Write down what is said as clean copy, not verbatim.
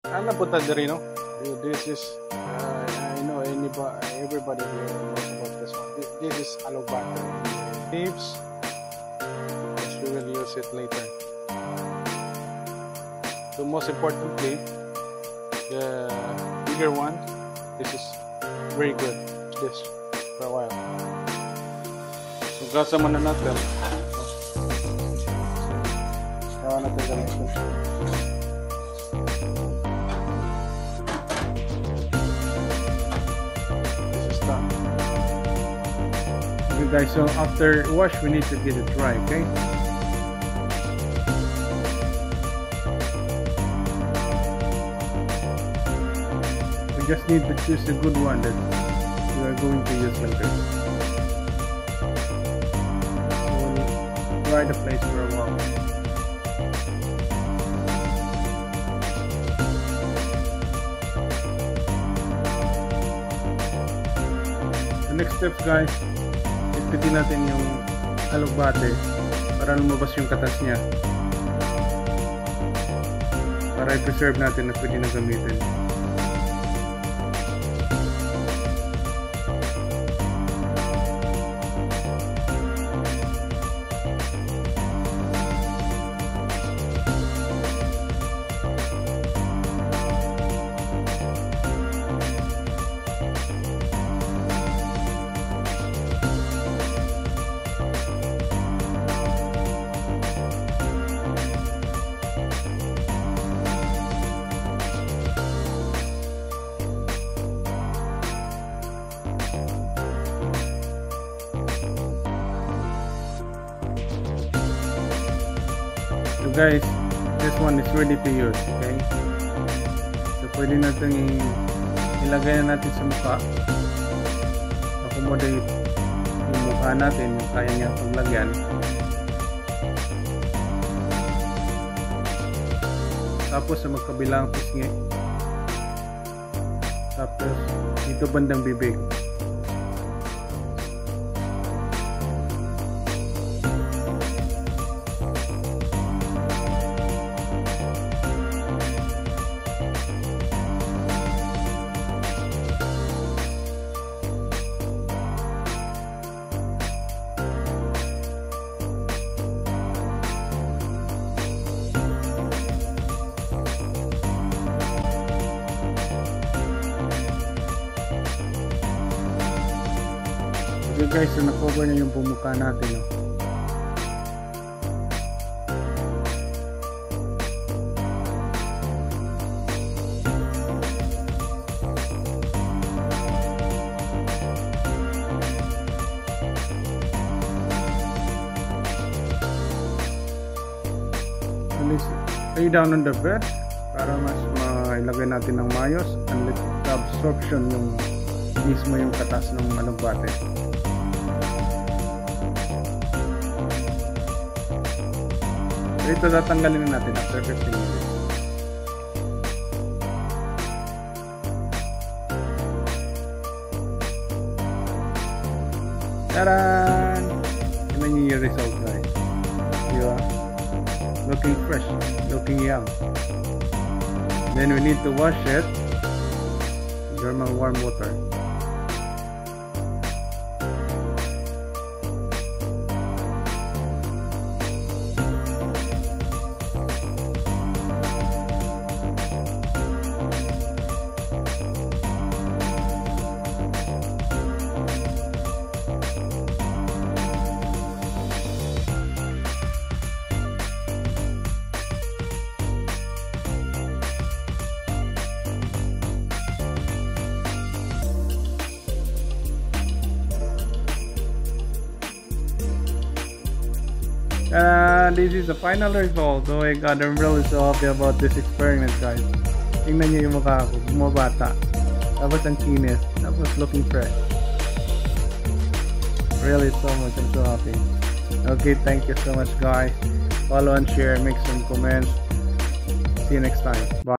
Saan napunta diri, no? This is, I know everybody here knows about this one. This is alugbate. Leaves, yes, we will use it later. So most importantly, the bigger one, this is very good. This for a while. So gasa muna natin. Gawa natin ganito. Okay guys, so after wash we need to get it dry, okay? We just need to choose a good one that we are going to use later. So we'll dry the place for a while. The next step guys, ipitin natin yung alugbate para lumabas yung katas niya, para i-preserve natin na pwede na gamitin. So guys, this one is ready to use, okay? So pwede natin ilagay na natin sa mukha. Accommodate yung mukha natin, yung kaya niya paglagyan. Tapos sa magkabilang pisngi. Tapos dito bandang bibig. Okay guys, so na-cover na yung bumuka natin, no? So let's lay down on the bed para mas mailagay natin ng maayos and let the absorption yung mismo yung katas ng alugbate. Ito tatanggalin na natin after 15 minutes. Taran! Tignan niyo yung result guys. Diba? Looking fresh, looking young. Then we need to wash it with normal warm water. This is the final result. Oh my god, I'm really so happy about this experiment guys. Tingnan nyo yung mukha ko, bumabata. Tapos ang kinis, tapos looking fresh. Really so much, I'm so happy. Okay, thank you so much guys. Follow and share, make some comments. See you next time. Bye.